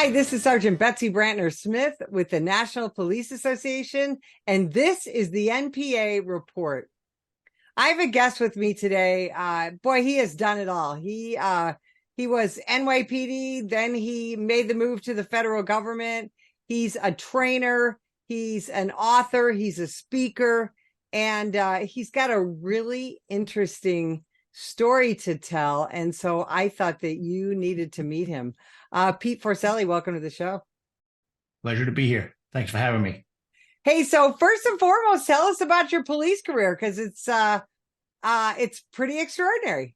Hi, this is Sergeant Betsy Brantner Smith with the National Police Association, and this is the NPA report. I have a guest with me today. Boy, he has done it all. He was NYPD, then he made the move to the federal government. He's a trainer, he's an author, he's a speaker, and he's got a really interesting story to tell. And so I thought that you needed to meet him. Pete Forcelli, welcome to the show. Pleasure to be here. Thanks for having me. Hey, so first and foremost, tell us about your police career, because it's pretty extraordinary.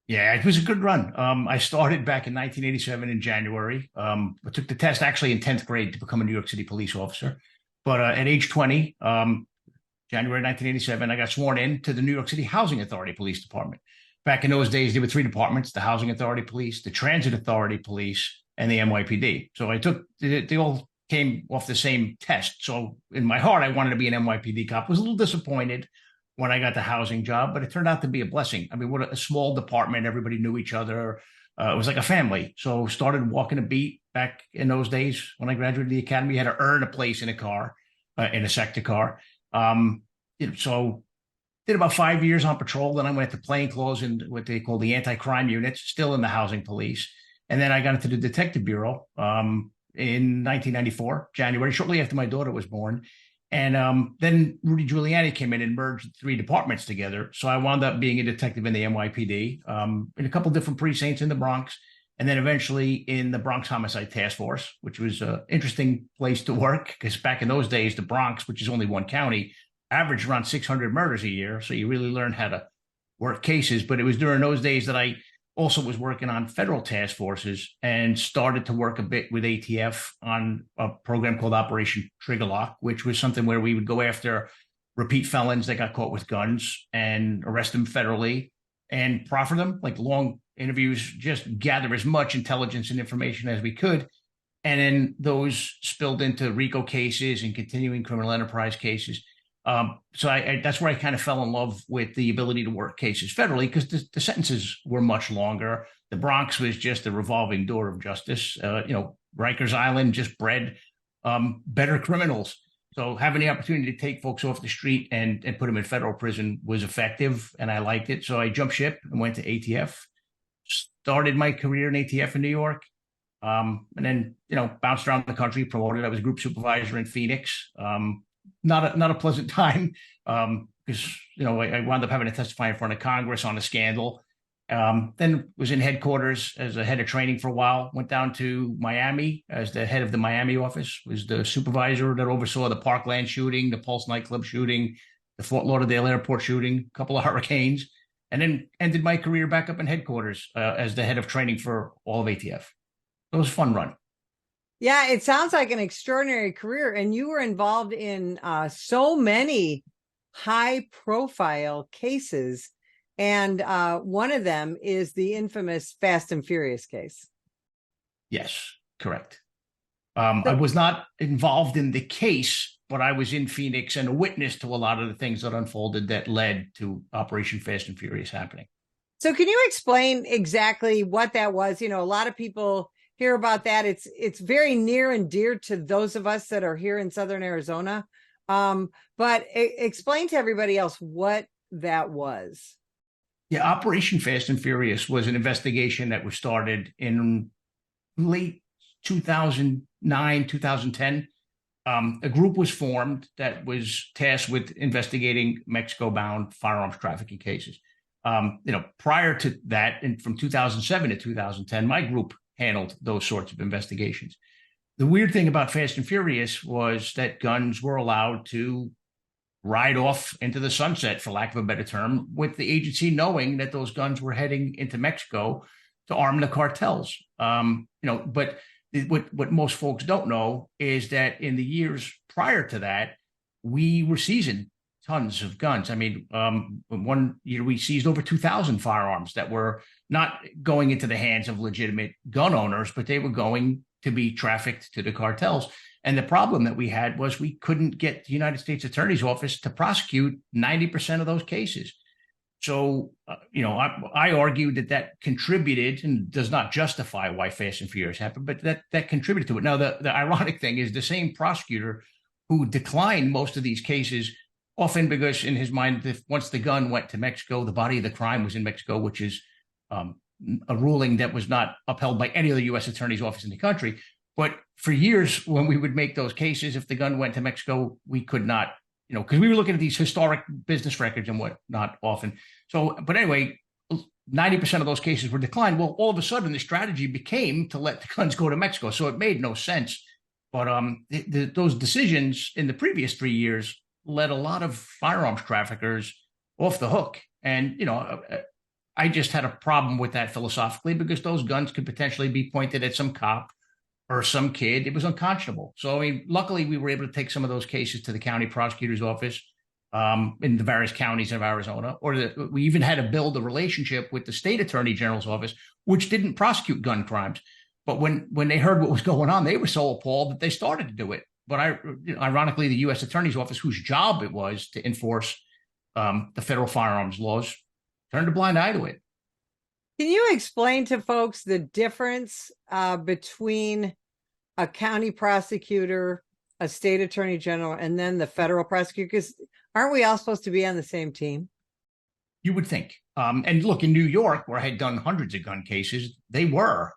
Yeah, it was a good run. I started back in 1987 in January. I took the test actually in 10th grade to become a New York City police officer. But at age 20, January 1987, I got sworn in to the New York City Housing Authority Police Department. Back in those days, there were three departments: the Housing Authority Police, the Transit Authority Police, and the NYPD. So they all came off the same test. So in my heart, I wanted to be an NYPD cop. I was a little disappointed when I got the housing job, but it turned out to be a blessing. I mean, what a small department. Everybody knew each other. It was like a family. So started walking a beat back in those days. When I graduated the academy, you had to earn a place in a car, in a sector car. So did about 5 years on patrol. Then I went to plainclothes in what they call the anti-crime units, still in the housing police. And then I got into the detective bureau in 1994, January, shortly after my daughter was born. And then Rudy Giuliani came in and merged three departments together. So I wound up being a detective in the NYPD, in a couple different precincts in the Bronx, and then eventually in the Bronx Homicide Task Force, which was an interesting place to work because back in those days, the Bronx, which is only one county, averaged around 600 murders a year. So you really learned how to work cases. But it was during those days that I also was working on federal task forces and started to work a bit with ATF on a program called Operation Trigger Lock, which was something where we would go after repeat felons that got caught with guns and arrest them federally and proffer them, like long interviews, just gather as much intelligence and information as we could. And then those spilled into RICO cases and continuing criminal enterprise cases. So that's where I kind of fell in love with the ability to work cases federally, because the sentences were much longer. The Bronx was just a revolving door of justice. Rikers Island just bred better criminals. So having the opportunity to take folks off the street and put them in federal prison was effective, and I liked it. So I jumped ship and went to ATF, started my career in ATF in New York, and then, bounced around the country, promoted. I was a group supervisor in Phoenix. Not a pleasant time, because I wound up having to testify in front of Congress on a scandal. Then was in headquarters as a head of training for a while. Went down to Miami as the head of the Miami office. Was the supervisor that oversaw the Parkland shooting, the Pulse nightclub shooting, the Fort Lauderdale airport shooting, a couple of hurricanes, and then ended my career back up in headquarters as the head of training for all of ATF. It was a fun run. Yeah, it sounds like an extraordinary career, and you were involved in so many high-profile cases, and one of them is the infamous Fast and Furious case. Yes, correct. I was not involved in the case, but I was in Phoenix and a witness to a lot of the things that unfolded that led to Operation Fast and Furious happening. So can you explain exactly what that was? A lot of people hear about that. It's very near and dear to those of us that are here in Southern Arizona. But explain to everybody else what that was. Yeah, Operation Fast and Furious was an investigation that was started in late 2009, 2010. A group was formed that was tasked with investigating Mexico-bound firearms trafficking cases. Prior to that, and from 2007 to 2010, my group handled those sorts of investigations. The weird thing about Fast and Furious was that guns were allowed to ride off into the sunset, for lack of a better term, with the agency knowing that those guns were heading into Mexico to arm the cartels. But what most folks don't know is that in the years prior to that, we were seizing tons of guns. I mean, one year we seized over 2,000 firearms that were not going into the hands of legitimate gun owners, but they were going to be trafficked to the cartels. And the problem that we had was we couldn't get the United States Attorney's Office to prosecute 90% of those cases. So, I argued that contributed and does not justify why Fast and Furious happened, but that contributed to it. Now, the ironic thing is the same prosecutor who declined most of these cases, often because in his mind, once the gun went to Mexico, the body of the crime was in Mexico, which is um, a ruling that was not upheld by any other U.S. attorney's office in the country. But for years, when we would make those cases, if the gun went to Mexico, we could not, because we were looking at these historic business records and whatnot often. So, but anyway, 90% of those cases were declined. Well, all of a sudden, the strategy became to let the guns go to Mexico. So it made no sense. But those decisions in the previous 3 years let a lot of firearms traffickers off the hook. And, I just had a problem with that philosophically because those guns could potentially be pointed at some cop or some kid. It was unconscionable. So, I mean, luckily we were able to take some of those cases to the county prosecutor's office in the various counties of Arizona, we even had to build a relationship with the state attorney general's office, which didn't prosecute gun crimes. But when they heard what was going on, they were so appalled that they started to do it. But ironically, the U.S. attorney's office, whose job it was to enforce the federal firearms laws, turned a blind eye to it. Can you explain to folks the difference between a county prosecutor, a state attorney general, and then the federal prosecutor? Because aren't we all supposed to be on the same team? You would think. And look, in New York, where I had done hundreds of gun cases, they were,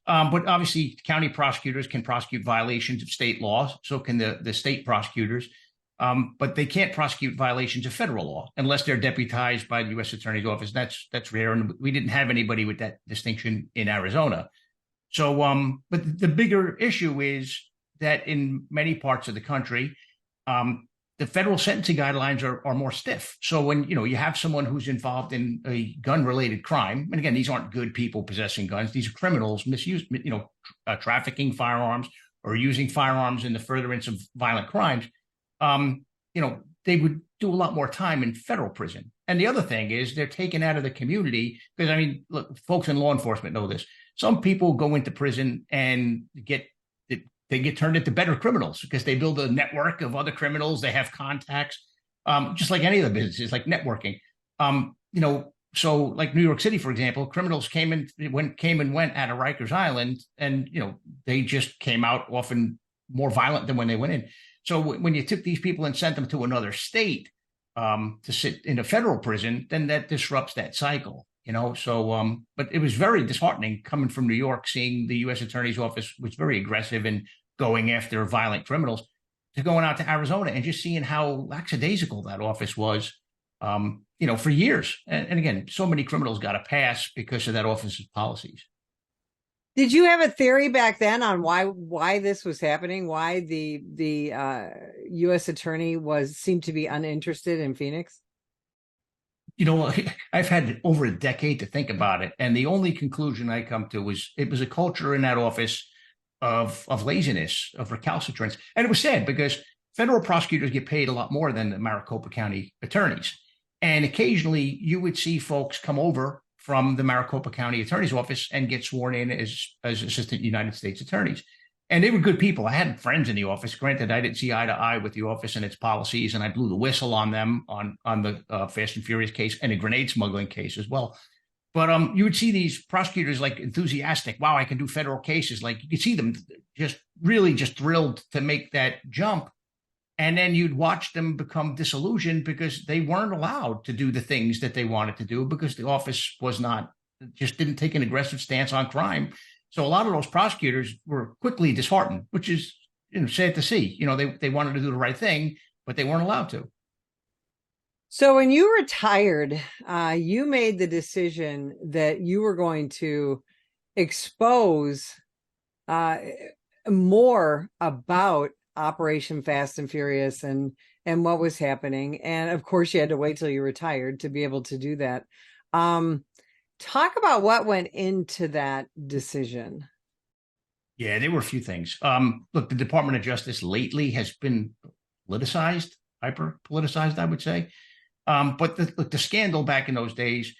but obviously county prosecutors can prosecute violations of state laws. So can the state prosecutors. But they can't prosecute violations of federal law unless they're deputized by the U.S. Attorney's Office. That's rare, and we didn't have anybody with that distinction in Arizona. So, but the bigger issue is that in many parts of the country, the federal sentencing guidelines are more stiff. So when you have someone who's involved in a gun-related crime, and again, these aren't good people possessing guns; these are criminals trafficking firearms or using firearms in the furtherance of violent crimes. They would do a lot more time in federal prison. And the other thing is they're taken out of the community because, I mean, look, folks in law enforcement know this. Some people go into prison and get turned into better criminals because they build a network of other criminals. They have contacts, just like any of the businesses, like networking. So like New York City, for example, criminals came and went out of Rikers Island, and they just came out often more violent than when they went in. So when you took these people and sent them to another state to sit in a federal prison, then that disrupts that cycle, So, but it was very disheartening coming from New York, seeing the U.S. Attorney's Office was very aggressive in going after violent criminals, to going out to Arizona and just seeing how lackadaisical that office was, for years. And again, so many criminals got a pass because of that office's policies. Did you have a theory back then on why this was happening? Why the U.S. attorney seemed to be uninterested in Phoenix? I've had over a decade to think about it, and the only conclusion I come to was it was a culture in that office of laziness, of recalcitrance, and it was sad because federal prosecutors get paid a lot more than the Maricopa County attorneys, and occasionally you would see folks come over from the Maricopa County Attorney's Office and get sworn in as assistant United States attorneys. And they were good people. I had friends in the office. Granted, I didn't see eye to eye with the office and its policies, and I blew the whistle on them on the Fast and Furious case and a grenade smuggling case as well. But you would see these prosecutors like enthusiastic. Wow, I can do federal cases. Like you could see them just thrilled to make that jump. And then you'd watch them become disillusioned because they weren't allowed to do the things that they wanted to do because the office just didn't take an aggressive stance on crime. So a lot of those prosecutors were quickly disheartened, which is sad to see. They wanted to do the right thing, but they weren't allowed to. So when you retired, you made the decision that you were going to expose more about Operation Fast and Furious and what was happening. And of course, you had to wait till you retired to be able to do that. Talk about what went into that decision. Yeah, there were a few things. Look, the Department of Justice lately has been politicized, hyper politicized, I would say. But the scandal back in those days,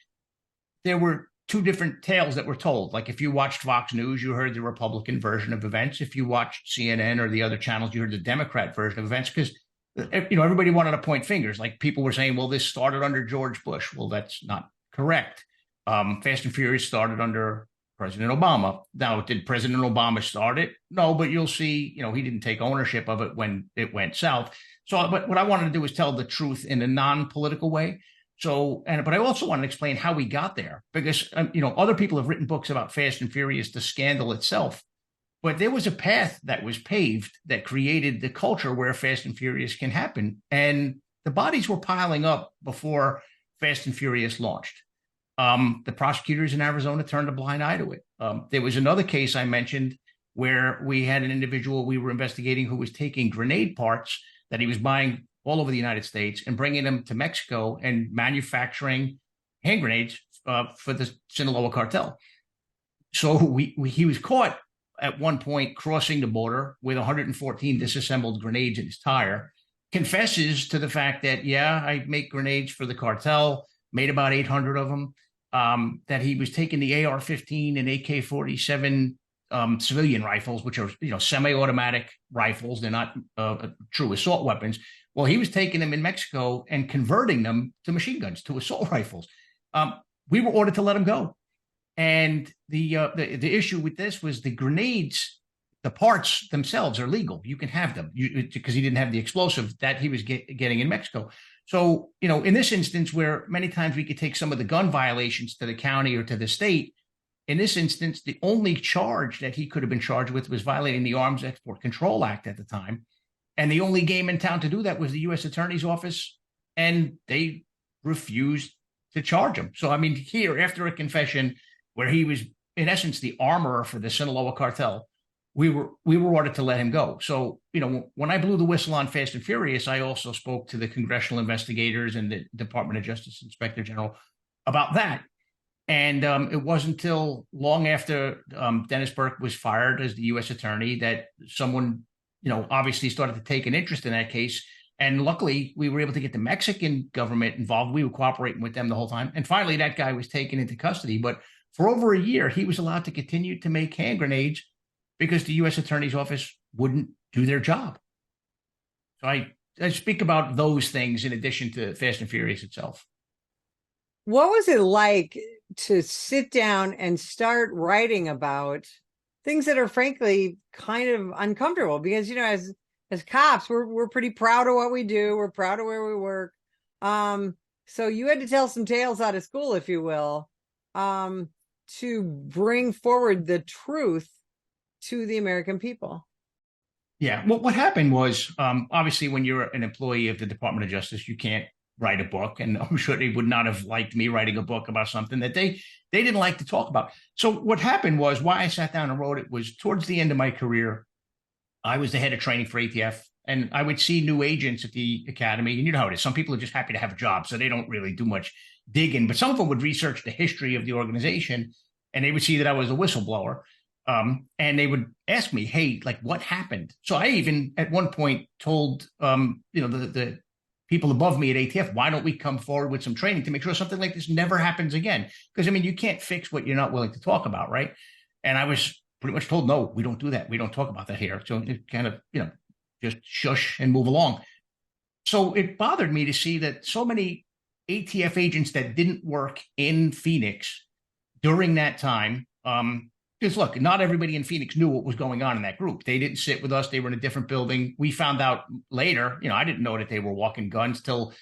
there were two different tales that were told. Like if you watched Fox News, you heard the Republican version of events. If you watched CNN or the other channels, you heard the Democrat version of events because everybody wanted to point fingers. Like people were saying, well, this started under George Bush. Well, that's not correct. Fast and Furious started under President Obama. Now, did President Obama start it? No, but you'll see, he didn't take ownership of it when it went south. So, but what I wanted to do is tell the truth in a non-political way. So, but I also want to explain how we got there, because other people have written books about Fast and Furious, the scandal itself, but there was a path that was paved that created the culture where Fast and Furious can happen, and the bodies were piling up before Fast and Furious launched. The prosecutors in Arizona turned a blind eye to it. There was another case I mentioned where we had an individual we were investigating who was taking grenade parts that he was buying all over the United States and bringing them to Mexico and manufacturing hand grenades for the Sinaloa cartel. So he was caught at one point crossing the border with 114 disassembled grenades in his tire, confesses to the fact that, yeah, I make grenades for the cartel, made about 800 of them, that he was taking the AR-15 and AK-47 civilian rifles, which are, semi-automatic rifles. They're not true assault weapons. Well, he was taking them in Mexico and converting them to machine guns, to assault rifles. We were ordered to let him go. And the issue with this was the grenades, the parts themselves are legal. You can have them because he didn't have the explosive that he was getting in Mexico. So, in this instance, where many times we could take some of the gun violations to the county or to the state, in this instance, the only charge that he could have been charged with was violating the Arms Export Control Act at the time. And the only game in town to do that was the U.S. Attorney's Office, and they refused to charge him. So, here, after a confession where he was, in essence, the armorer for the Sinaloa cartel, we were ordered to let him go. So, when I blew the whistle on Fast and Furious, I also spoke to the congressional investigators and the Department of Justice Inspector General about that. And it wasn't until long after Dennis Burke was fired as the U.S. attorney that someone, obviously started to take an interest in that case. And luckily, we were able to get the Mexican government involved. We were cooperating with them the whole time. And finally, that guy was taken into custody. But for over a year, he was allowed to continue to make hand grenades because the U.S. Attorney's Office wouldn't do their job. So I speak about those things in addition to Fast and Furious itself. What was it like to sit down and start writing about things that are frankly kind of uncomfortable? Because, as cops, we're pretty proud of what we do. We're proud of where we work. So you had to tell some tales out of school, if you will, to bring forward the truth to the American people. Yeah. Well, what happened was, obviously, when you're an employee of the Department of Justice, you can't write a book. And I'm sure they would not have liked me writing a book about something that they didn't like to talk about. So what happened was, why I sat down and wrote it was towards the end of my career, I was the head of training for ATF, and I would see new agents at the academy. And you know how it is. Some people are just happy to have a job, so they don't really do much digging. But some of them would research the history of the organization, and they would see that I was a whistleblower. And they would ask me, hey, like, what happened? So I even at one point told, the people above me at ATF, why don't we come forward with some training to make sure something like this never happens again? Because, you can't fix what you're not willing to talk about, right? And I was pretty much told, no, we don't do that. We don't talk about that here. So it kind of, just shush and move along. So it bothered me to see that so many ATF agents that didn't work in Phoenix during that time, because look, not everybody in Phoenix knew what was going on in that group. They didn't sit with us. They were in a different building. We found out later, I didn't know that they were walking guns till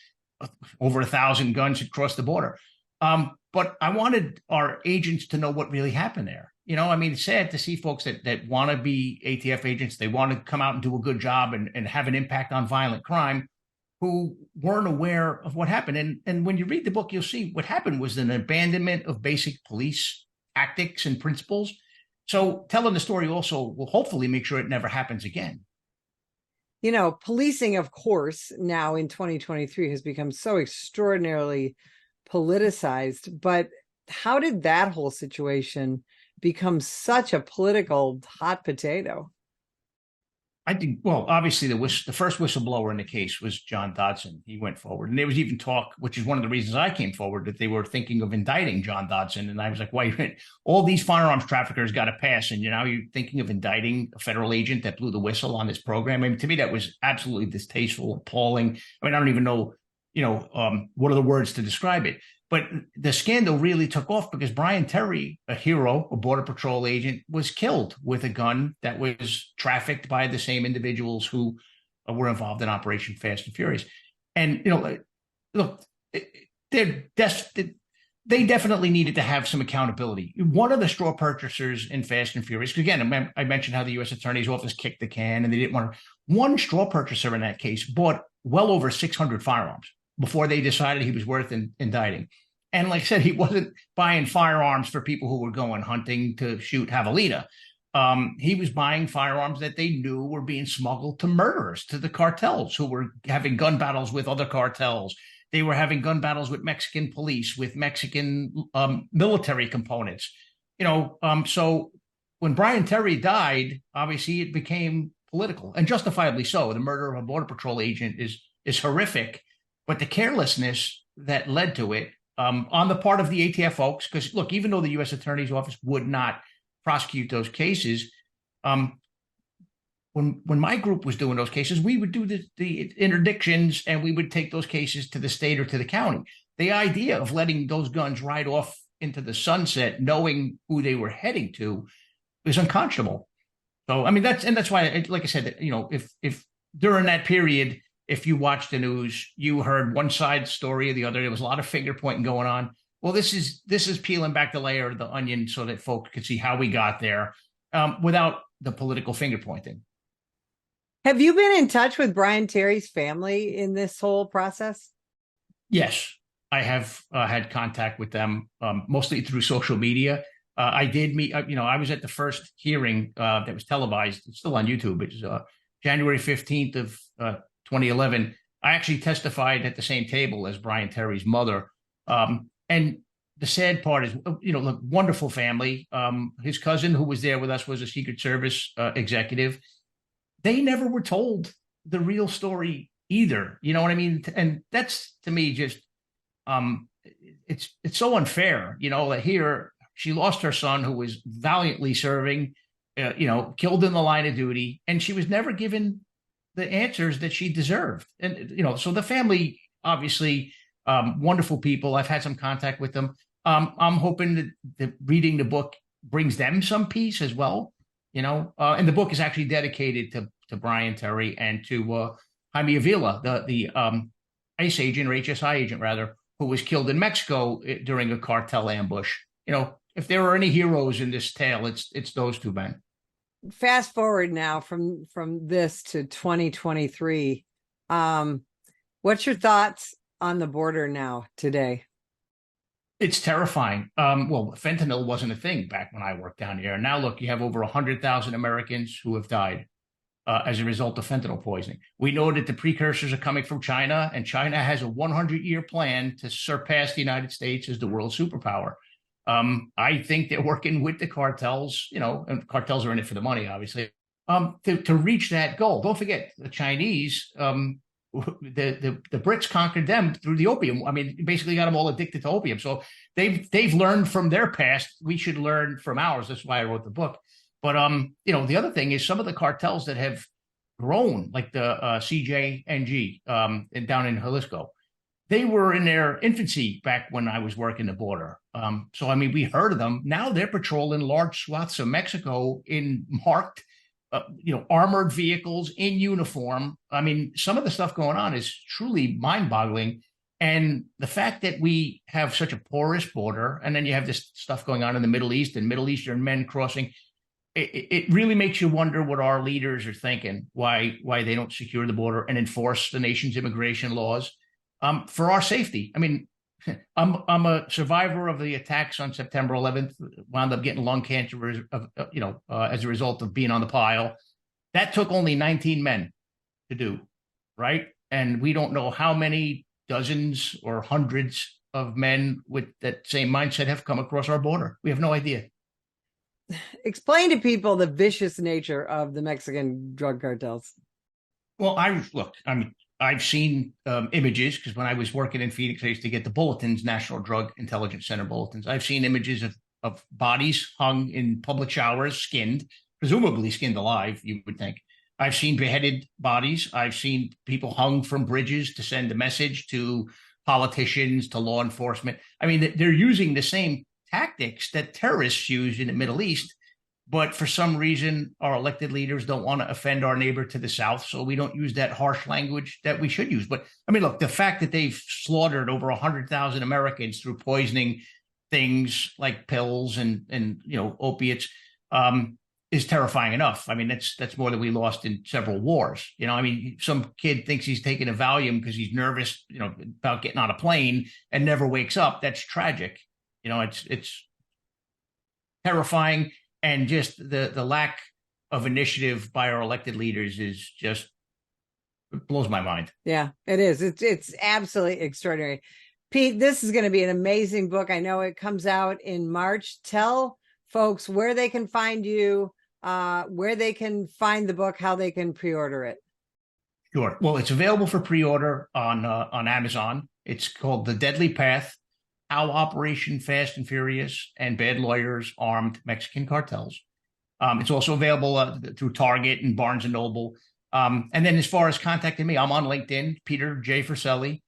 over 1,000 guns had crossed the border. But I wanted our agents to know what really happened there. It's sad to see folks that want to be ATF agents. They want to come out and do a good job and have an impact on violent crime, who weren't aware of what happened. And when you read the book, you'll see what happened was an abandonment of basic police tactics and principles. So telling the story also will hopefully make sure it never happens again. Policing, of course, now in 2023 has become so extraordinarily politicized. But how did that whole situation become such a political hot potato? I think, well, obviously the first whistleblower in the case was John Dodson. He went forward, and there was even talk, which is one of the reasons I came forward, that they were thinking of indicting John Dodson. And I was like, wait, all these firearms traffickers got to pass, and you're thinking of indicting a federal agent that blew the whistle on this program. I mean, to me, that was absolutely distasteful, appalling. I mean, I don't even know, what are the words to describe it. But the scandal really took off because Brian Terry, a hero, a Border Patrol agent, was killed with a gun that was trafficked by the same individuals who were involved in Operation Fast and Furious. And, look, they definitely needed to have some accountability. One of the straw purchasers in Fast and Furious, because again, I mentioned how the U.S. Attorney's Office kicked the can and they didn't want to. One straw purchaser in that case bought well over 600 firearms before they decided he was worth indicting. And like I said, he wasn't buying firearms for people who were going hunting to shoot javelina. He was buying firearms that they knew were being smuggled to murderers, to the cartels who were having gun battles with other cartels. They were having gun battles with Mexican police, with Mexican military components. So when Brian Terry died, obviously it became political, and justifiably so. The murder of a Border Patrol agent is horrific. But the carelessness that led to it on the part of the ATF folks, because look, even though the U.S. Attorney's Office would not prosecute those cases, when my group was doing those cases, we would do the interdictions and we would take those cases to the state or to the county. The idea of letting those guns ride off into the sunset, knowing who they were heading to, is unconscionable. So, I mean, that's why, like I said, if during that period, if you watched the news, you heard one side story or the other. There was a lot of finger pointing going on. Well, this is peeling back the layer of the onion so that folks could see how we got there without the political finger pointing. Have you been in touch with Brian Terry's family in this whole process? Yes, I have had contact with them, mostly through social media. I did meet, I was at the first hearing that was televised. It's still on YouTube. It's January 15th of 2011. I actually testified at the same table as Brian Terry's mother. And the sad part is, look, wonderful family. His cousin, who was there with us, was a Secret Service executive. They never were told the real story either. You know what I mean? And that's, to me, just it's so unfair. That here she lost her son, who was valiantly serving, killed in the line of duty, and she was never given the answers that she deserved. And, so the family, obviously, wonderful people. I've had some contact with them. I'm hoping that reading the book brings them some peace as well, and the book is actually dedicated to Brian Terry and to Jaime Avila, the ICE agent, or HSI agent rather, who was killed in Mexico during a cartel ambush. If there are any heroes in this tale, it's those two men. Fast forward now from this to 2023. What's your thoughts on the border now today? It's terrifying. Well, fentanyl wasn't a thing back when I worked down here. Now, look, you have over 100,000 Americans who have died as a result of fentanyl poisoning. We know that the precursors are coming from China, and China has a 100-year plan to surpass the United States as the world superpower. I think they're working with the cartels, and cartels are in it for the money, obviously, to reach that goal. Don't forget, the Chinese, the Brits conquered them through the opium. I mean, basically got them all addicted to opium. So they've learned from their past. We should learn from ours. That's why I wrote the book. But the other thing is some of the cartels that have grown, like the CJNG down in Jalisco, they were in their infancy back when I was working the border. So, I mean, we heard of them. Now they're patrolling large swaths of Mexico in marked, armored vehicles in uniform. I mean, some of the stuff going on is truly mind-boggling. And the fact that we have such a porous border, and then you have this stuff going on in the Middle East and Middle Eastern men crossing, it really makes you wonder what our leaders are thinking, why they don't secure the border and enforce the nation's immigration laws. For our safety. I mean, I'm a survivor of the attacks on September 11th. Wound up getting lung cancer, as a result of being on the pile. That took only 19 men to do, right? And we don't know how many dozens or hundreds of men with that same mindset have come across our border. We have no idea. explain to people the vicious nature of the Mexican drug cartels. Well, I've seen images, because when I was working in Phoenix, I used to get the bulletins, National Drug Intelligence Center bulletins. I've seen images of bodies hung in public showers, skinned, presumably skinned alive, you would think. I've seen beheaded bodies. I've seen people hung from bridges to send a message to politicians, to law enforcement. I mean, they're using the same tactics that terrorists use in the Middle East, but for some reason, our elected leaders don't want to offend our neighbor to the south, so we don't use that harsh language that we should use. But I mean, look, the fact that they've slaughtered over 100,000 Americans through poisoning things like pills and opiates is terrifying enough. I mean, that's more than we lost in several wars. I mean, some kid thinks he's taking a Valium because he's nervous, about getting on a plane and never wakes up. That's tragic. It's terrifying. And just the lack of initiative by our elected leaders is just, it blows my mind. Yeah, it is. It's absolutely extraordinary. Pete, this is going to be an amazing book. I know it comes out in March. Tell folks where they can find you, where they can find the book, how they can pre-order it. Sure. Well, it's available for pre-order on Amazon. It's called The Deadly Path: How Operation Fast and Furious and Bad Lawyers Armed Mexican Cartels. It's also available through Target and Barnes & Noble. And then as far as contacting me, I'm on LinkedIn, Peter J. Forcelli.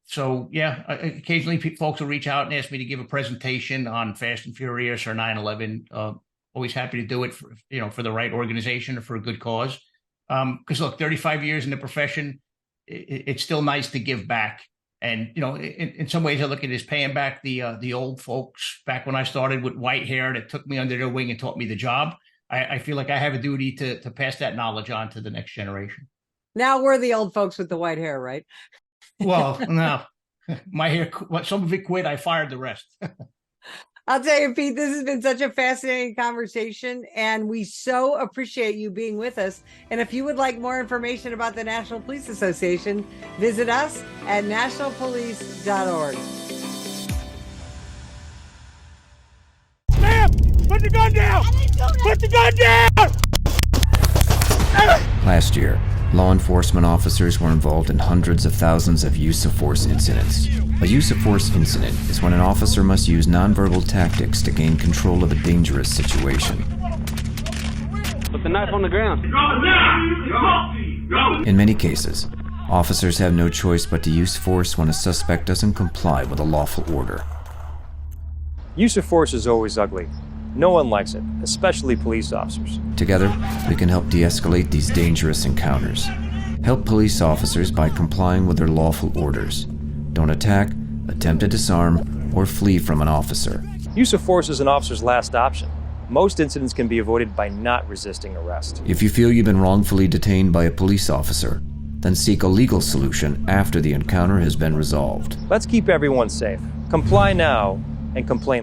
So yeah, occasionally folks will reach out and ask me to give a presentation on Fast and Furious or 9/11. Always happy to do it for the right organization or for a good cause. Because look, 35 years in the profession, it's still nice to give back. And, in some ways I look at it as paying back the old folks back when I started with white hair that took me under their wing and taught me the job. I feel like I have a duty to pass that knowledge on to the next generation. Now we're the old folks with the white hair, right? Well, no, my hair, some of it quit. I fired the rest. I'll tell you, Pete, this has been such a fascinating conversation, and we so appreciate you being with us. And if you would like more information about the National Police Association, visit us at nationalpolice.org. Ma'am, put the gun down! Put the gun down! Last year, law enforcement officers were involved in hundreds of thousands of use of force incidents. A use of force incident is when an officer must use nonverbal tactics to gain control of a dangerous situation. Put the knife on the ground. In many cases, officers have no choice but to use force when a suspect doesn't comply with a lawful order. Use of force is always ugly. No one likes it, especially police officers. Together, we can help de-escalate these dangerous encounters. Help police officers by complying with their lawful orders. Don't attack, attempt to disarm, or flee from an officer. Use of force is an officer's last option. Most incidents can be avoided by not resisting arrest. If you feel you've been wrongfully detained by a police officer, then seek a legal solution after the encounter has been resolved. Let's keep everyone safe. Comply now and complain later.